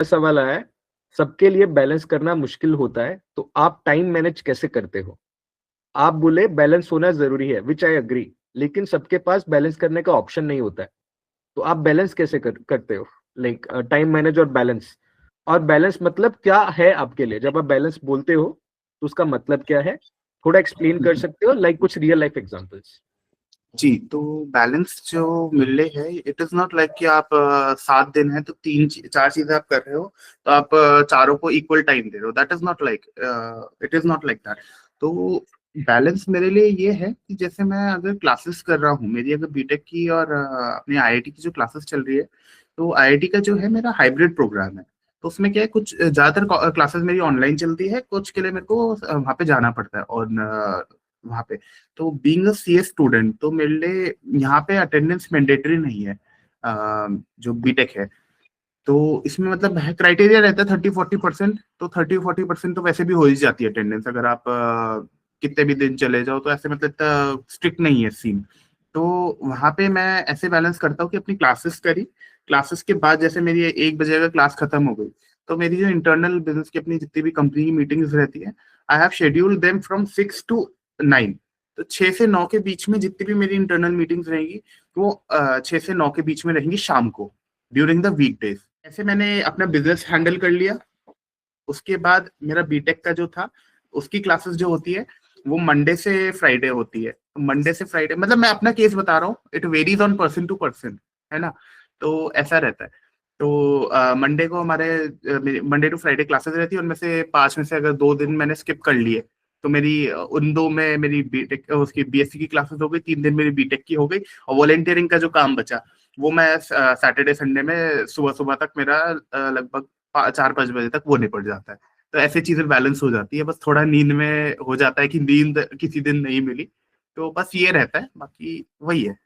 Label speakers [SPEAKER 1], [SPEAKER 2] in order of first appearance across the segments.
[SPEAKER 1] सवाल आया है, सबके लिए बैलेंस करना मुश्किल होता है, तो आप टाइम मैनेज कैसे करते हो? आप बोले बैलेंस होना ज़रूरी है, व्हिच आई एग्री, लेकिन सबके पास बैलेंस करने का ऑप्शन नहीं होता है। तो आप बैलेंस कैसे करते हो? लाइक टाइम मैनेज और बैलेंस। और बैलेंस मतलब क्या है आपके लिए? जब आप बैलेंस बोलते हो, तो उसका मतलब क्या है? थोड़ा एक्सप्लेन कर सकते हो लाइक कुछ रियल लाइफ एग्जांपल्स?
[SPEAKER 2] जी, तो बैलेंस जो मिले है, इट इज नॉट लाइक कि आप 7 दिन है तो 4 चीजें आप कर रहे हो, तो आप चारों को इक्वल टाइम दे रहे हो। That is not like, it is not like that. तो बैलेंस मेरे लिए ये है कि जैसे मैं अगर क्लासेस कर रहा हूँ, मेरी अगर बीटेक की और अपनी आईआईटी की जो क्लासेस चल रही है, तो आईआईटी का जो है मेरा हाइब्रिड प्रोग्राम है। तो उसमें क्या है, कुछ ज्यादातर क्लासेस मेरी ऑनलाइन चलती है, कुछ के लिए मेरे को वहाँ पे जाना पड़ता है। और वहाँ पे तो बीइंग अ सीएस स्टूडेंट, तो मेरे लिए यहाँ पे अटेंडेंस मैंडेटरी नहीं है, जो बीटेक है। तो इसमें मतलब क्राइटेरिया रहता है 30-40%, तो 30-40% तो वैसे भी हो ही जाती है अटेंडेंस, अगर आप कितने भी दिन चले जाओ, तो ऐसे मतलब स्ट्रिक्ट नहीं है सीन। तो वहां पे मैं ऐसे बैलेंस करता हूँ कि अपनी क्लासेस करी, क्लासेस के बाद जैसे मेरी 1 बजे अगर क्लास खत्म हो गई, तो मेरी जो इंटरनल बिजनेस की अपनी जितनी भी कंपनी की मीटिंग्स रहती है, I have schedule them from 6 to 9। तो 6 से 9 के बीच में जितनी भी मेरी इंटरनल मीटिंग्स रहेंगी, वो 6 से 9 के बीच में रहेंगी शाम को, ड्यूरिंग द वीक डेज। ऐसे मैंने अपना बिजनेस हैंडल कर लिया। उसके बाद मेरा बीटेक का जो था, उसकी क्लासेस जो होती है, वो मंडे से फ्राइडे होती है। मंडे से फ्राइडे मतलब मैं अपना केस बता रहा हूँ, it varies on person to person, है ना। तो ऐसा रहता है। तो मंडे को हमारे मंडे टू फ्राइडे क्लासेस रहती है, उनमें से 5 में से अगर 2 दिन मैंने स्किप कर लिए, तो मेरी उन 2 में मेरी बीटेक उसकी बीएससी की क्लासेस हो गई, 3 दिन मेरी बीटेक की हो गई। और वॉलेंटियरिंग का जो काम बचा, वो मैं सैटरडे संडे में सुबह सुबह तक मेरा लगभग 4-5 बजे तक वो निपट जाता है। तो ऐसी चीजें बैलेंस हो जाती है। बस थोड़ा नींद में हो जाता है कि नींद किसी दिन नहीं मिली, तो बस ये रहता है, बाकी वही है।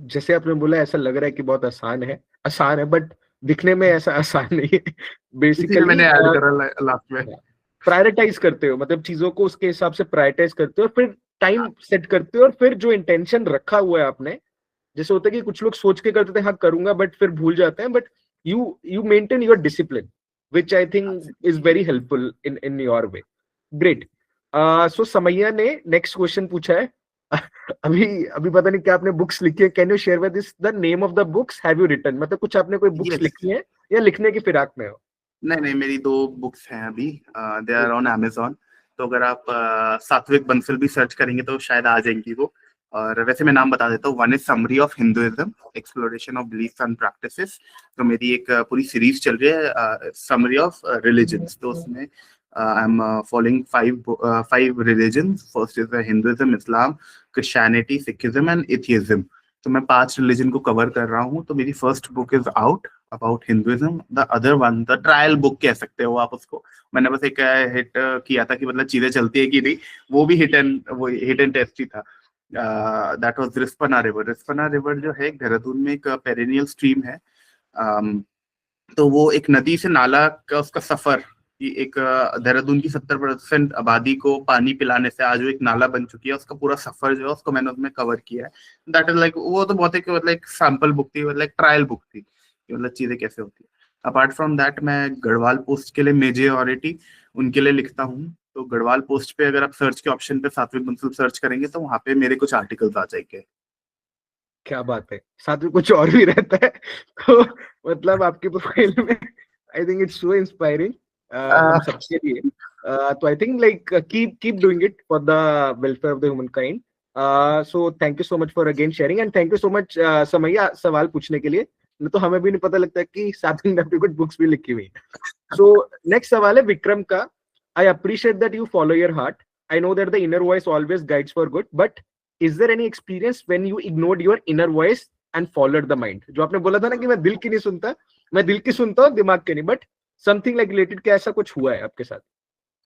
[SPEAKER 1] जैसे आपने बोला ऐसा लग रहा है कि बहुत आसान है बट दिखने में ऐसा आसान नहीं है।
[SPEAKER 2] इसीलिए
[SPEAKER 1] बेसिकली
[SPEAKER 2] मैंने ऐड करा लास्ट में।
[SPEAKER 1] प्रायोरिटाइज करते हो, मतलब चीजों को उसके हिसाब से प्रायोरिटाइज करते हो, फिर टाइम सेट करते हो, और फिर जो इंटेंशन रखा हुआ है आपने, जैसे होता है कि कुछ लोग सोच के करते थे हाँ करूंगा बट फिर भूल जाते हैं, but you maintain your discipline, which I think is very helpful in your way. Great. So Samaiya ने नेक्स्ट क्वेश्चन पूछा है। अभी अभी पता नहीं क्या आपने बुक्स लिखी है, can you share with this the name of the books have you written, मतलब कुछ आपने कोई बुक्स
[SPEAKER 2] यस।
[SPEAKER 1] लिखी है या लिखने की फिराक में हो?
[SPEAKER 2] नहीं नहीं, मेरी 2 बुक्स हैं अभी, दे आर ऑन अमेजोन। तो अगर आप सात्विक बंसल भी सर्च करेंगे तो शायद आ जाएंगी वो। और वैसे मैं नाम बता देता हूँ, one is summary of Hinduism, exploration of beliefs and practices. तो मेरी एक पूरी सीरीज चल रही है, समरी ऑफ रिलीजन्स। तो उसमें I am following 5 religion. First is Hinduism, Islam, Christianity, Sikhism and atheism. तो मैं 5 रिलीजन को कवर कर रहा हूँ। तो मेरी first book is out about Hinduism. The other one, the trial book कह सकते हो आप उसको। मैंने बस एक हिट किया था कि मतलब चीजें चलती है कि नहीं। वो हिट एंड टेस्ट ही था। That was Rispana river. Rispana river जो है देहरादून में एक पेरेनियल स्ट्रीम है। um, तो वो एक नदी से नाला का उसका सफर, कि एक देहरादून की 70% आबादी को पानी पिलाने से आज वो एक नाला बन चुकी है, उसका पूरा सफर जो है उसको मैंने उसमें कवर किया है। दैट इज लाइक, वो तो बहुत एक मतलब एक सैम्पल बुक थी, मतलब एक ट्रायल बुक थी कि मतलब चीजें कैसे होती है। अपार्ट फ्रॉम दैट मैं गढ़वाल पोस्ट के लिए मेजोरिटी उनके लिए लिखता हूँ। तो गढ़वाल पोस्ट पे अगर आप सर्च के ऑप्शन पे सात्विक बंसल सर्च करेंगे, तो वहां पे मेरे कुछ आर्टिकल्स आ जाएंगे।
[SPEAKER 1] क्या बात है, साथ में कुछ और भी रहता है। तो मतलब आपके प्रोफाइल में I think it's so inspiring हम सबके लिए। तो I think like keep keep doing it for the welfare of the human kind. So thank you so much for again sharing, and thank you so much समैया सवाल पूछने के लिए। नहीं तो हमें भी नहीं पता लगता कि साथ में आपकी कुछ बुक्स भी लिखी हुई है। सो नेक्स्ट सवाल है विक्रम का। I appreciate that you follow your heart. I know that the inner voice always guides for good, but is there any experience when you ignored your inner voice and followed the mind? जो आपने बोला था ना कि मैं दिल की नहीं सुनता, मैं दिल की सुनता हूँ दिमाग की नहीं, बट समथिंग लाइक रिलेटेड, क्या ऐसा कुछ हुआ है आपके साथ?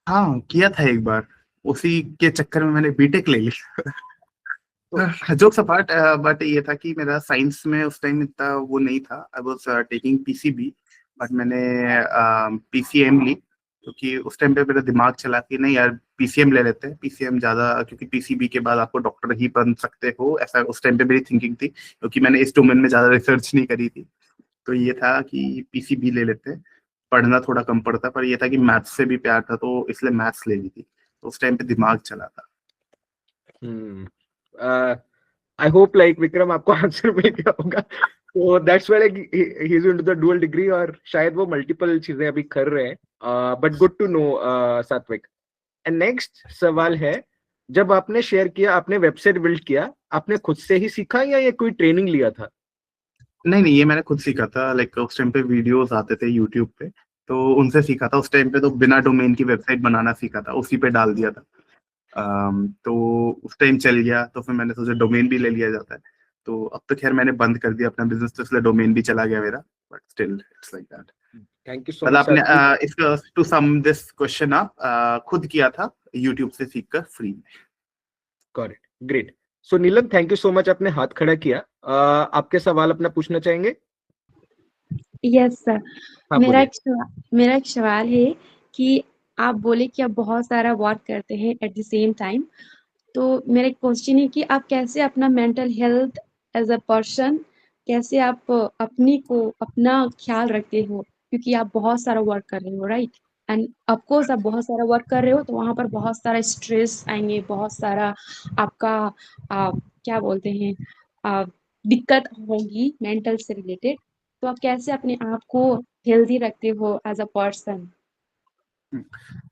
[SPEAKER 2] हाँ, किया था एक बार। उसी के चक्कर में मैंने बीटेक ले ली।
[SPEAKER 1] तो
[SPEAKER 2] जोक्स अपार्ट, बट ये था कि मेरा साइंस में उस टाइम इतना वो नहीं था। I was taking PCB, but मैंने पीसीएम ली, क्योंकि उस टाइम पे मेरा दिमाग चला कि नहीं यार, पीसीएम ले लेते हैं। पीसीएम ज्यादा, क्योंकि पीसीबी के बाद आपको डॉक्टर ही बन सकते हो, ऐसा उस टाइम पे मेरी थिंकिंग थी, क्योंकि मैंने इस डोमेन में ज्यादा रिसर्च नहीं करी थी। तो ये था कि पीसी भी ले लेते, पढ़ना थोड़ा कम पड़ता, पर ये था कि मैथ्स से भी प्यार था तो इसलिए मैथ्स ले ली थी, तो उस टाइम पे दिमाग चला था।
[SPEAKER 1] आई होप लाइक विक्रम आपको आंसर मिल गया होगा। तो that's why like he is into the dual degree, और शायद वो मल्टीपल चीजें अभी कर रहे हैं, बट गुड टू नो सात्विक। एंड नेक्स्ट सवाल है, जब आपने शेयर किया, आपने वेबसाइट बिल्ड किया, आपने खुद से ही सीखा या ये कोई ट्रेनिंग लिया था?
[SPEAKER 2] नहीं नहीं, ये मैंने खुद सीखा था। लाइक उस टाइम पे वीडियोस आते थे यूट्यूब पे, तो उनसे सीखा था। उस टाइम पे तो बिना डोमेन की वेबसाइट बनाना सीखा था, उसी पे डाल दिया था। तो उस टाइम चल गया, तो फिर मैंने सोचा डोमेन भी ले लिया जाता है। तो अब तो खैर मैंने बंद कर दिया अपना बिजनेस, तो इसलिए डोमेन भी चला गया मेरा, but still it's like that.
[SPEAKER 1] Thank you सो
[SPEAKER 2] मतलब
[SPEAKER 1] मच
[SPEAKER 2] आपने
[SPEAKER 1] सात्विक।
[SPEAKER 2] इसका टू सम दिस क्वेश्चन, आप खुद किया था यूट्यूब से सीखकर फ्री में।
[SPEAKER 1] Got it, great. So Neelam, thank you so much, आपने हाथ खड़ा किया। आपके सवाल अपना पूछना चाहेंगे?
[SPEAKER 3] Yes sir.
[SPEAKER 1] हाँ
[SPEAKER 3] मेरा
[SPEAKER 1] बोलिए।
[SPEAKER 3] मेरा एक सवाल है कि आप बोले कि आप बहुत सारा वर्क करते हैं एट द सेम टाइम, तो मेरा एक क्वेश्चन है कि आप कैसे अपना mental health as a person, कैसे आप अपना ख्याल रखते हो, क्योंकि आप बहुत सारा वर्क कर रहे हो, राइट? एंड ऑफ कोर्स आप बहुत सारा वर्क कर रहे हो तो वहां पर बहुत सारा स्ट्रेस आएंगे, बहुत सारा आपका क्या बोलते हैं, आ, दिक्कत होगी मेंटल से रिलेटेड। तो आप कैसे अपने आप को हेल्दी रखते हो एज अ पर्सन?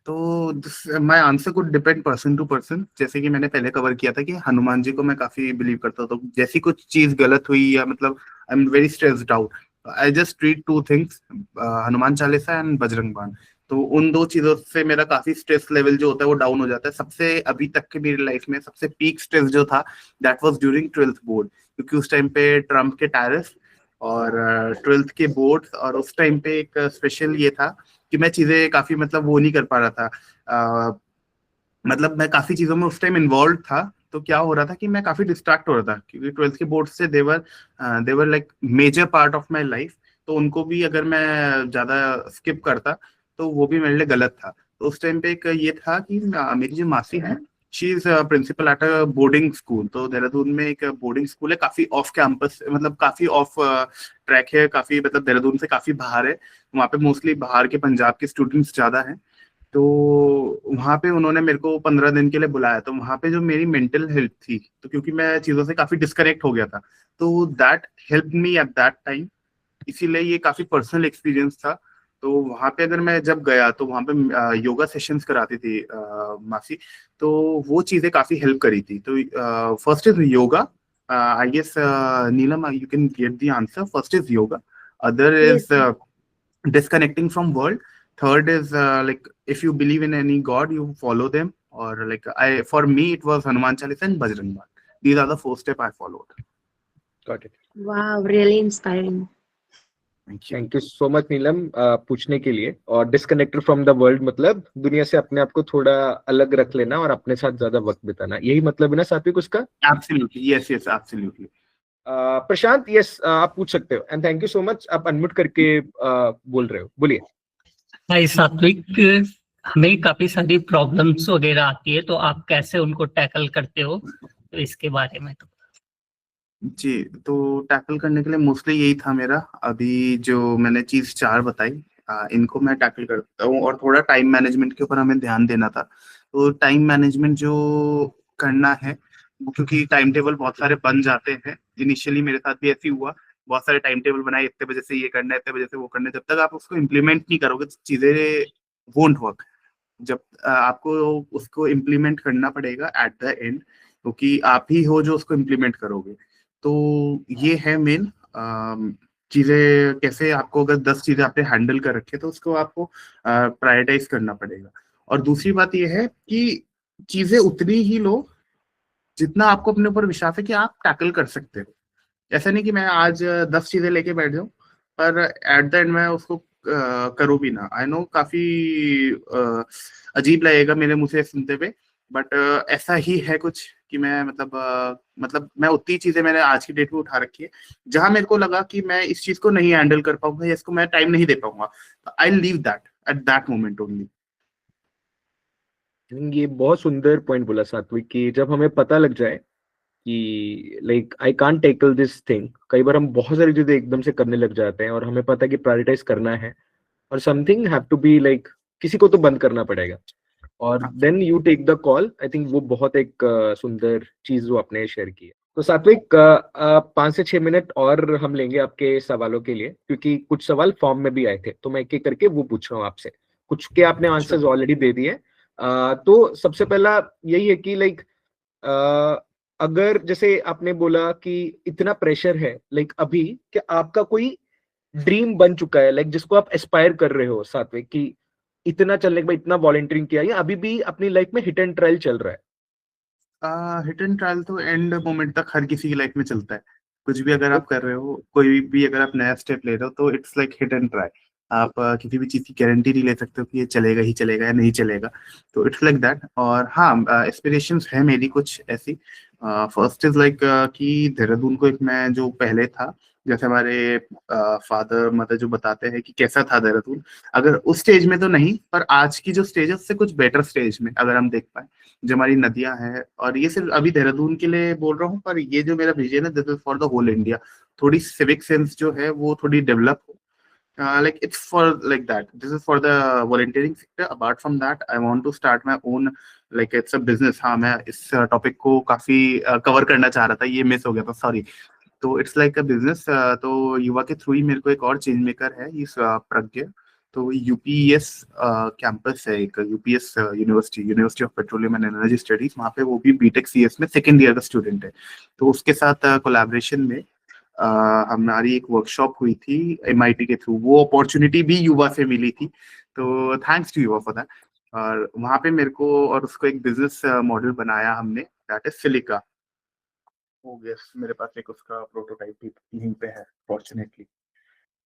[SPEAKER 2] तो my answer could depend person to person. जैसे कि मैंने पहले कवर किया था कि हनुमान जी को मैं काफी बिलीव करता हूँ, तो जैसी कुछ चीज गलत हुई या मतलब I am very stressed out, I just treat two things, Hanuman Chalisa and Bajrang बाण। तो उन दो चीजों से मेरा काफी स्ट्रेस लेवल जो होता है वो डाउन हो जाता है। सबसे अभी तक के मेरी लाइफ में सबसे पीक स्ट्रेस जो था, that was during 12th board, क्योंकि उस टाइम पे ट्रम्प के टैरिफ और 12th के बोर्ड, और उस टाइम पे एक स्पेशल ये था कि मैं चीजें काफी मतलब वो नहीं कर पा रहा था। मतलब मैं काफी चीजों में उस टाइम इन्वॉल्व था, तो क्या हो रहा था कि मैं काफी डिस्ट्रैक्ट हो रहा था, क्योंकि 12th के बोर्ड से they were like major part of my life. तो उनको भी अगर मैं ज्यादा स्किप करता तो वो भी मेरे लिए गलत था। तो उस टाइम पे एक ये था कि मेरी जो मासी है, she is principal at a boarding school. तो देहरादून में एक बोर्डिंग स्कूल है, काफी ऑफ कैंपस, मतलब काफी ऑफ ट्रैक है, काफी मतलब देहरादून से काफी बाहर है। वहाँ पे मोस्टली बाहर के पंजाब के स्टूडेंट्स ज्यादा हैं। तो वहां पे उन्होंने मेरे को 15 दिन के लिए बुलाया। तो वहां पे जो मेरी मेंटल हेल्थ थी, तो क्योंकि मैं चीजों से काफी डिस्कनेक्ट हो गया था, तो that help me at that time. इसीलिए ये काफी पर्सनल एक्सपीरियंस था। तो वहां पे अगर मैं जब गया तो वहां पे योगा सेशंस कराती थी मासी। तो वो चीजें काफी हेल्प करी थी। तो first is yoga, I guess Neelam you can get the answer. First is yoga, other
[SPEAKER 3] yes
[SPEAKER 2] is disconnecting from world, third is like if you believe in any god you follow them, or like I for me it was Hanuman Chalisa and Bajrang Baan. These are the four steps I followed.
[SPEAKER 1] Got it.
[SPEAKER 3] Wow, really inspiring.
[SPEAKER 2] Thank you.
[SPEAKER 1] Thank you so much Neelam, पूछने के लिए। और disconnected from the world मतलब दुनिया से अपने आप को थोड़ा अलग रख लेना और अपने साथ ज्यादा वक्त बिताना, यही मतलब है ना सात्विक उसका?
[SPEAKER 2] Absolutely, yes, yes, absolutely.
[SPEAKER 1] प्रशांत, यस, आप पूछ सकते हो। And thank you so much, आप अनम्यूट करके बोल रहे हो, बोलिए।
[SPEAKER 4] हाय सात्विक, हमें काफी सारी प्रॉब्लम्स वगैरह आती है, तो आप कैसे उनको टैकल करते हो, तो इसके बारे में तो।
[SPEAKER 2] जी, तो टैकल करने के लिए मोस्टली यही था मेरा। अभी जो मैंने चीज चार बताई, इनको मैं टैकल करता हूँ। और थोड़ा टाइम मैनेजमेंट के ऊपर हमें ध्यान देना था। तो टाइम मैनेजमेंट जो करना है वो, क्योंकि टाइम टेबल बहुत सारे बन जाते हैं। इनिशियली मेरे साथ भी ऐसे ही हुआ, बहुत सारे टाइम टेबल बनाए, इतने बजे से ये करना है, इतने बजे से वो करना है। जब तक आप उसको इम्प्लीमेंट नहीं करोगे चीजें वोंट वर्क। जब आपको उसको इम्प्लीमेंट करना पड़ेगा एट द एंड, क्योंकि आप ही हो जो उसको इम्प्लीमेंट करोगे। तो ये है मेन चीजें। कैसे आपको अगर 10 चीजें आपने हैंडल कर रखे तो उसको आपको प्रायोरिटाइज करना पड़ेगा। और दूसरी बात यह है कि चीजें उतनी ही लो जितना आपको अपने ऊपर विश्वास है कि आप टैकल कर सकते हो। ऐसा नहीं कि मैं आज 10 चीजें लेके बैठ जाऊं पर एट द एंड मैं उसको करूँ भी ना। आई नो काफी अजीब लगेगा मेरे मुंह से सुनते हुए, बट ऐसा ही है कुछ कि मैं मतलब मैं उतनी चीजें मैंने आज की डेट में उठा रखी है जहां मेरे को लगा कि मैं इस चीज को नहीं हैंडल कर पाऊंगा या इसको मैं टाइम नहीं दे पाऊंगा, I leave that at that moment only.
[SPEAKER 1] ये बहुत सुंदर पॉइंट बोला सात्विक, कि जब हमें पता लग जाए कि like I can't tackle this thing. कई बार हम बहुत सारी चीजें एकदम से करने लग जाते हैं और हमें पता है कि प्रायोरिटाइज करना है और something have to be like किसी को तो बंद करना पड़ेगा और then you take the call. I think वो बहुत एक सुंदर चीज जो आपने शेयर की है। तो सात्विक 5 से 6 मिनट और हम लेंगे आपके सवालों के लिए, क्योंकि कुछ सवाल फॉर्म में भी आए थे तो मैं एक एक करके वो पूछ रहा हूँ आपसे। कुछ के आपने आंसर्स ऑलरेडी दे दिए। तो सबसे पहला यही है कि लाइक अगर जैसे आपने बोला कि इतना प्रेशर है लाइक अभी, कि आपका कोई ड्रीम बन चुका है लाइक जिसको आप एस्पायर कर रहे हो सात्विक, कि इतना चलने के बाद इतना वॉलंटियरिंग किया या अभी भी अपनी लाइफ में हिट एंड ट्रायल चल रहा है?
[SPEAKER 2] हिट एंड ट्रायल तो एंड मोमेंट तक हर किसी की लाइफ में चलता है। कुछ भी अगर आप कर रहे हो, कोई भी अगर आप नया स्टेप ले रहे हो, तो it's like hit and try. आप किसी भी चीज की गारंटी नहीं ले सकते हो कि ये चलेगा ही चलेगा या नहीं चलेगा। तो इट्स लाइक दैट। और हाँ, एस्पिरेशंस है मेरी कुछ ऐसी। फर्स्ट इज लाइक कि देहरादून को एक मैं जो पहले था, जैसे हमारे फादर मदर जो बताते हैं कि कैसा था देहरादून, अगर उस स्टेज में तो नहीं, पर आज की जो स्टेज है उससे कुछ बेटर स्टेज में अगर हम देख पाए, जो हमारी नदियां हैं। और ये सिर्फ अभी देहरादून के लिए बोल रहा हूँ, पर ये जो मेरा विजन है, this is for the whole India. थोड़ी सिविक सेंस जो है वो थोड़ी डेवलप हो। Like it's for like that. This is for the volunteering sector. Apart from that, I want to start my own, like it's a business. हाँ, मैं इस topic को काफी कवर करना चाह रहा था, ये मिस हो गया था, सॉरी। तो इट्स लाइक अ बिजनेस। तो युवा के थ्रू ही मेरे को एक और चेंज मेकर है इस प्रज्ञा। तो यूपीएस कैंपस है एक, UPS university of petroleum and energy studies. वहाँ पे वो भी बीटेक सीएस में सेकेंड ईयर का स्टूडेंट है। तो उसके साथ कोलैबोरेशन में हमारी एक वर्कशॉप हुई थी एमआईटी के थ्रू। वो अपॉर्चुनिटी भी युवा से मिली थी, तो थैंक्स टू युवा फॉर दैट। और वहाँ पे मेरे को और उसको एक बिजनेस मॉडल बनाया हमने, दैट इज सिलिका। यस, मेरे पास एक उसका प्रोटोटाइप भी यहीं पे है फॉर्चुनेटली।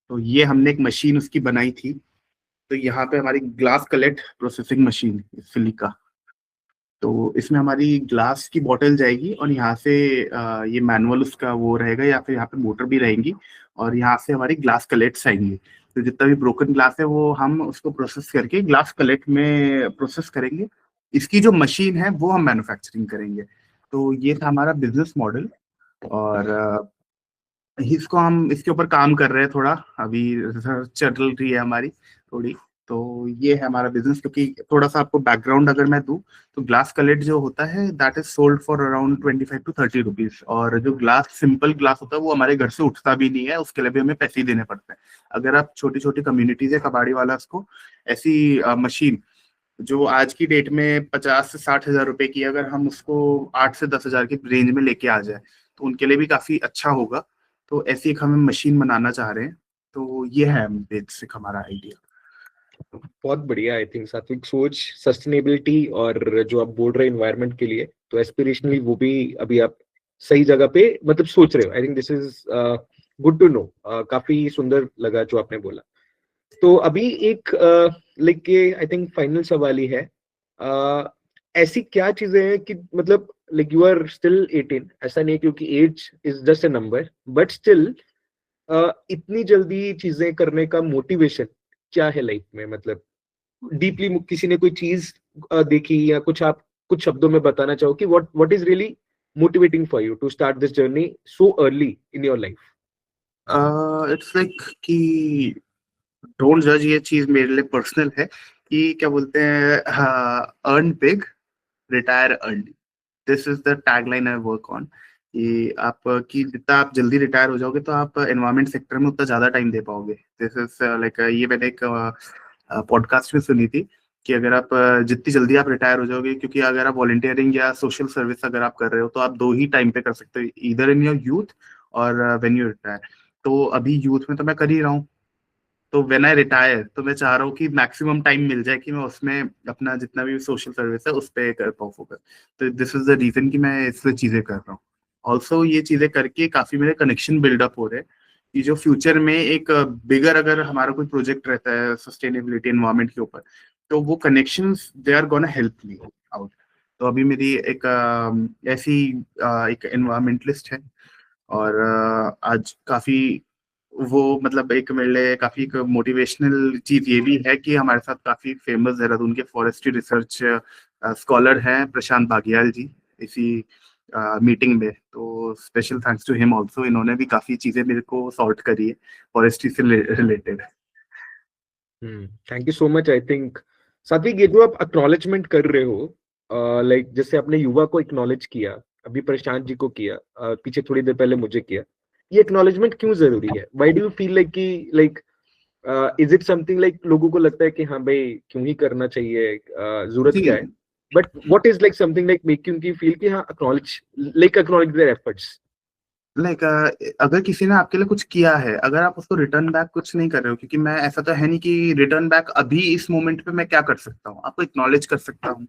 [SPEAKER 2] तो ये हमने एक मशीन उसकी बनाई थी। तो यहाँ पे हमारी glass collect processing machine silica. तो इसमें हमारी ग्लास की बॉटल जाएगी और यहाँ से ये मैनुअल उसका वो रहेगा, या फिर यहाँ पे मोटर भी रहेंगी और यहाँ से हमारी ग्लास कलेट्स आएंगी। तो जितना भी ब्रोकन ग्लास है वो हम उसको प्रोसेस करके ग्लास कलेट में प्रोसेस करेंगे। इसकी जो मशीन है वो हम मैन्युफैक्चरिंग करेंगे। तो ये था हमारा बिजनेस मॉडल। और इसको हम इसके ऊपर काम कर रहे हैं थोड़ा, अभी रिसर्च चल रही है हमारी थोड़ी। तो ये है हमारा बिजनेस। क्योंकि थोड़ा सा आपको बैकग्राउंड अगर मैं दूं, तो ग्लास कलेट जो होता है that is sold for around 25 to 30 rupees. और जो ग्लास सिंपल ग्लास होता है वो हमारे घर से उठता भी नहीं है, उसके लिए भी हमें पैसे ही देने पड़ते हैं। अगर आप छोटी छोटी कम्युनिटीज है कबाड़ी वाला को ऐसी मशीन जो आज की डेट में 50 से 60 हजार रुपए की, अगर हम उसको 8 से 10 हजार की रेंज में लेके आ जाए तो उनके लिए भी काफी अच्छा होगा। तो ऐसी एक हम मशीन बनाना चाह रहे हैं। तो ये है बेसिक हमारा आइडिया।
[SPEAKER 1] बहुत बढ़िया। आई थिंक सात्विक सोच, सस्टेनेबिलिटी और जो आप बोल रहे हैं एनवायरनमेंट के लिए, तो एस्पिरेशनली वो भी अभी आप सही जगह पे मतलब सोच रहे हो। I think this is good to know. काफी सुंदर लगा जो आपने बोला। तो अभी एक लाइक के आई थिंक फाइनल सवाल ही है। ऐसी क्या चीजें हैं कि मतलब लाइक यू आर स्टिल 18, ऐसा नहीं है क्योंकि age is just a number, but still इतनी जल्दी चीजें करने का मोटिवेशन क्या है लाइफ में? मतलब डीपली किसी ने कोई चीज देखी या कुछ, आप कुछ शब्दों में बताना चाहो कि what is really motivating for you to start this journey so early in your life?
[SPEAKER 2] It's like कि डोंट जज, ये चीज मेरे लिए पर्सनल है कि क्या बोलते हैं, earn big retire early. This is the tagline I work on. कि आप कि जितना आप जल्दी रिटायर हो जाओगे तो आप एनवायरमेंट सेक्टर में उतना ज्यादा टाइम दे पाओगे। दिस इज लाइक, ये मैंने एक पॉडकास्ट में सुनी थी कि अगर आप जितनी जल्दी आप रिटायर हो जाओगे, क्योंकि अगर आप वॉलंटियरिंग या सोशल सर्विस अगर आप कर रहे हो तो आप दो ही टाइम पे कर सकते हो, इधर इन योर यूथ और व्हेन यू रिटायर। तो अभी यूथ में तो मैं कर ही रहा हूँ। तो व्हेन आई रिटायर तो मैं चाह रहा हूँ कि मैक्सिमम टाइम मिल जाए कि मैं उसमें अपना जितना भी सोशल सर्विस है उस पर कर पाऊँ फोकस। तो दिस इज द रीजन कि मैं इससे चीजें कर रहा हूँ। ऑल्सो ये चीजें करके काफी मेरे कनेक्शन बिल्डअप हो रहे हैं कि जो फ्यूचर में एक बिगर अगर हमारा कोई प्रोजेक्ट रहता है सस्टेनेबिलिटी एनवायरमेंट के ऊपर, तो वो connections they are gonna help me out. तो अभी मेरी एक ऐसी एक एनवायरमेंटलिस्ट है। और आज काफी वो मतलब एक मेरे लिए काफी एक मोटिवेशनल चीज ये भी है कि हमारे साथ काफी फेमस देहरादून के फॉरेस्ट्री रिसर्च स्कॉलर हैं प्रशांत बागियाल जी। इसी मीटिंग में, तो special thanks to him also, इन्होंने भी काफी चीजें मेरे को सॉर्ट करी है फॉरेस्ट्री से related.
[SPEAKER 1] Thank you so much. I think सात्विक, ये जो आप एक्नॉलेजमेंट कर रहे हो, लाइक जैसे आपने युवा को एक्नॉलेज किया, अभी प्रशांत जी को किया, पीछे थोड़ी देर पहले मुझे किया, ये एक्नॉलेजमेंट क्यों जरूरी है? Why do you feel like कि like is it something like लोगों को लगता है कि हाँ भाई क्यों ही करना चाहिए, जरूरत क्या है? But what is like something like making you feel कि हाँ एक्नॉलेज देयर एफर्ट्स?
[SPEAKER 2] लाइक अगर किसी ने आपके लिए कुछ किया है, अगर आप उसको रिटर्न बैक कुछ नहीं कर रहे हो, क्योंकि मैं ऐसा तो है नहीं कि रिटर्न बैक अभी इस मोमेंट पे मैं क्या कर सकता हूँ, आपको एक्नॉलेज कर सकता हूँ।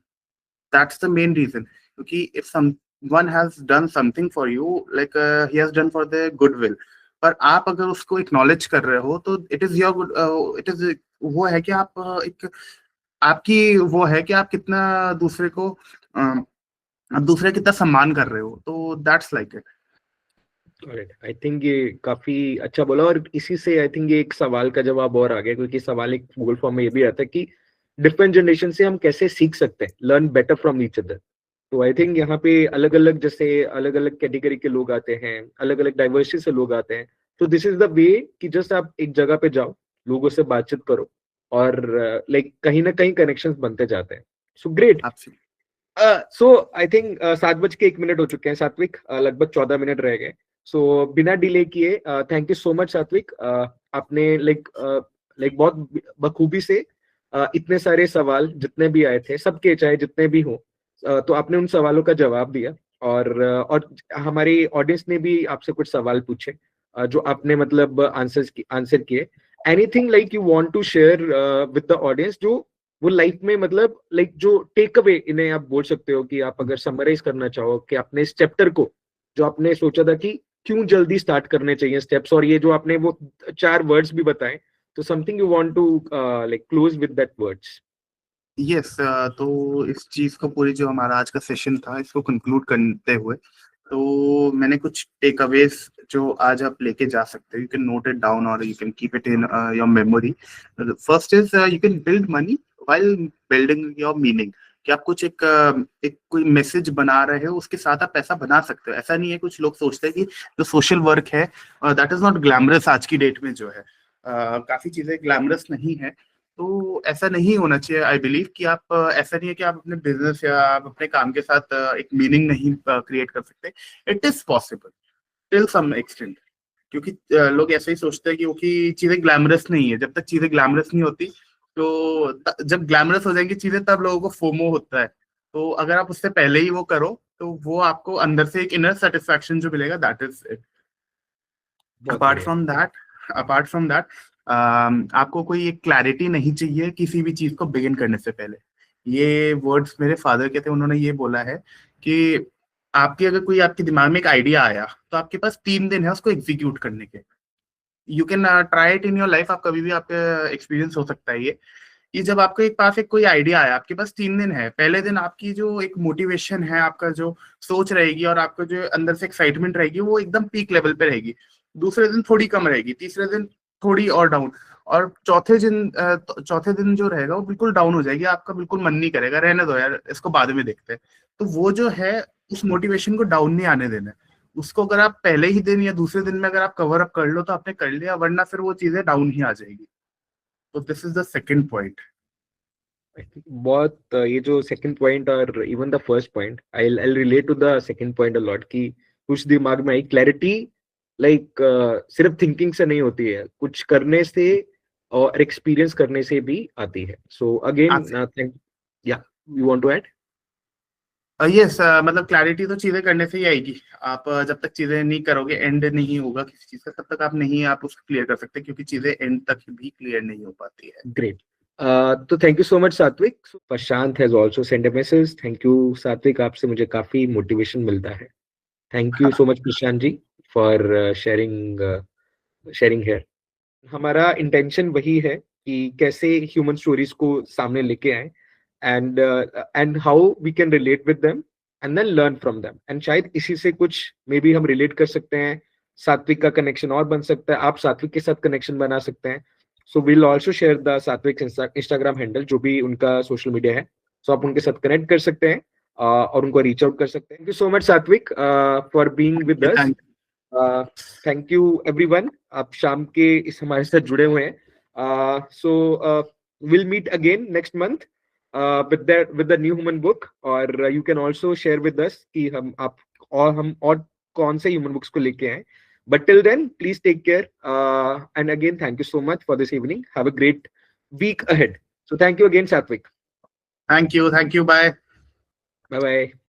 [SPEAKER 2] दैट्स द मेन रीजन, क्योंकि if someone has done something for you, like he has done for the goodwill, पर आप अगर उसको एक्नॉलेज कर रहे हो तो it is your good, it is वो है कि आप एक आपकी वो है कि आप कितना दूसरे को आप दूसरे का कितना सम्मान कर रहे हो, तो that's like it.
[SPEAKER 1] I think ये काफी अच्छा बोला, और इसी से आई थिंक ये एक सवाल का जवाब और आ गया, क्योंकि सवाल एक गूगल फॉर्म में ये भी आता है कि डिफरेंट जनरेशन से हम कैसे सीख सकते हैं, learn better from each other. तो आई थिंक यहाँ पे अलग अलग, जैसे अलग अलग कैटेगरी के लोग आते हैं, अलग अलग डाइवर्सिटी से लोग आते हैं, तो दिस इज द वे कि जस्ट आप एक जगह पे जाओ, लोगों से बातचीत करो, और लाइक कहीं ना कहीं कनेक्शंस बनते जाते हैं। So great. So I think 7:01 हो चुके हैं सात्विक, लगभग 14 मिनट रह गए। सो बिना डिले किए, थैंक यू सो मच सात्विक, आपने लाइक बहुत बखूबी से इतने सारे सवाल जितने भी आए थे, सबके चाहे जितने भी हों, तो आपने उन सवालों का जवाब दिया, और हमारी ऑडियंस ने भी आपसे कुछ सवाल पूछे, जो आपने मतलब आंसर किए। Anything like you want to share with the audience, जो वो लाइफ में मतलब लाइक जो टेक अवे इन्हें आप बोल सकते हो, कि आप अगर समराइज करना चाहो कि आपने इस चैप्टर को, जो आपने सोचा था कि क्यों जल्दी स्टार्ट करने चाहिए स्टेप्स, और ये जो आपने वो 4 वर्ड्स भी बताए, तो something you want to like close with that words.
[SPEAKER 2] Yes, तो इस चीज को पूरी जो हमारा आज का सेशन था इसको कंक्लूड करते हुए, तो मैंने कुछ टेक अवेज जो आज आप लेके जा सकते हो, you can note it down और you can keep it in your memory. First is you can build money while building your meaning, कि आप कुछ एक कोई मैसेज बना रहे हो, उसके साथ आप पैसा बना सकते हो। ऐसा नहीं है, कुछ लोग सोचते हैं कि जो सोशल वर्क है दैट इज नॉट ग्लैमरस, आज की डेट में जो है काफी चीजें ग्लैमरस नहीं है, तो ऐसा नहीं होना चाहिए। आई बिलीव कि आप ऐसा नहीं है कि आप अपने बिजनेस या आप अपने काम के साथ एक मीनिंग नहीं क्रिएट कर सकते। It is possible till some extent, क्योंकि लोग ऐसे ही सोचते हैं कि क्योंकि चीजें ग्लैमरस नहीं है। जब तक चीजें ग्लैमरस नहीं होती, तो जब ग्लैमरस हो जाएंगी चीजें, तब लोगों को फोमो होता है। तो अगर आप उससे पहले ही वो करो, तो वो आपको अंदर से एक इनर सेटिस्फैक्शन जो मिलेगा, that is it. Apart from that आपको कोई एक क्लैरिटी नहीं चाहिए किसी भी चीज को बिगिन करने से पहले। ये वर्ड्स मेरे फादर के थे, उन्होंने ये बोला है कि आपकी अगर कोई आपके दिमाग में एक आइडिया आया, तो आपके पास 3 दिन है उसको एग्जीक्यूट करने के। You can try it in your life, आप कभी भी आपका एक्सपीरियंस हो सकता है ये जब आपके पास एक कोई आइडिया आया, आपके पास 3 दिन है। पहले दिन आपकी जो एक मोटिवेशन है, आपका जो सोच रहेगी और आपका जो अंदर से एक्साइटमेंट रहेगी, वो एकदम पीक लेवल पे रहेगी। दूसरे दिन थोड़ी कम रहेगी, तीसरे दिन थोड़ी और डाउन, और चौथे दिन जो रहेगा वो बिल्कुल डाउन हो जाएगी। आपका बिल्कुल मन नहीं करेगा, रहने दो यार, इसको बाद में देखते हैं। तो वो जो है, उस मोटिवेशन को डाउन नहीं आने देना। उसको अगर आप पहले ही दिन या दूसरे दिन में अगर आप कवर अप कर लो, तो आपने कर लिया, वरना फिर वो चीजें डाउन ही आ जाएगी। तो this is the second point.
[SPEAKER 1] बहुत ये जो सेकंड पॉइंट और even the first point, I relate to the second point a lot, कि कुछ दिमाग में आई क्लैरिटी, लाइक सिर्फ थिंकिंग से नहीं होती है, कुछ करने से और एक्सपीरियंस करने से भी आती है। सो अगेन या you want to add?
[SPEAKER 2] Yes, मतलब क्लैरिटी तो चीजें करने से ही आएगी। आप जब तक चीजें नहीं करोगे, एंड नहीं होगा किसी चीज का, तब तक आप उसको क्लियर कर सकते, क्योंकि चीजें एंड तक भी क्लियर नहीं हो पाती है।
[SPEAKER 1] ग्रेट। तो thank you so much Satvik. Prashant has also send a message, thank you Satvik, आपसे मुझे काफी मोटिवेशन मिलता है। Thank you so much Prashant ji for sharing here. हमारा इंटेंशन वही है कि कैसे ह्यूमन स्टोरीज को सामने लेके आए, and how we can relate with them and then learn from them, and शायद इसी से कुछ मे बी हम रिलेट कर सकते हैं, सात्विक का कनेक्शन और बन सकता है, आप सात्विक के साथ कनेक्शन बना सकते हैं। So will also share the सात्विक इंस्टाग्राम हैंडल, जो भी उनका सोशल मीडिया है, सो आप उनके साथ कनेक्ट कर सकते हैं। और उनको रीच आउट कर सकते हैं. थैंक यू सो मच सात्विक for being with us. Thank you everyone. आप शाम के इस हमारे साथ जुड़े हुए हैं. सो we'll meet again next month with the new human book. और you can also share with us कि हम और कौन से human books को लेके आए. But till then, please take care. And again, thank you so much for this evening. Have a great week ahead. So thank you again, Satvik.
[SPEAKER 2] Thank you. Bye.
[SPEAKER 1] Bye bye.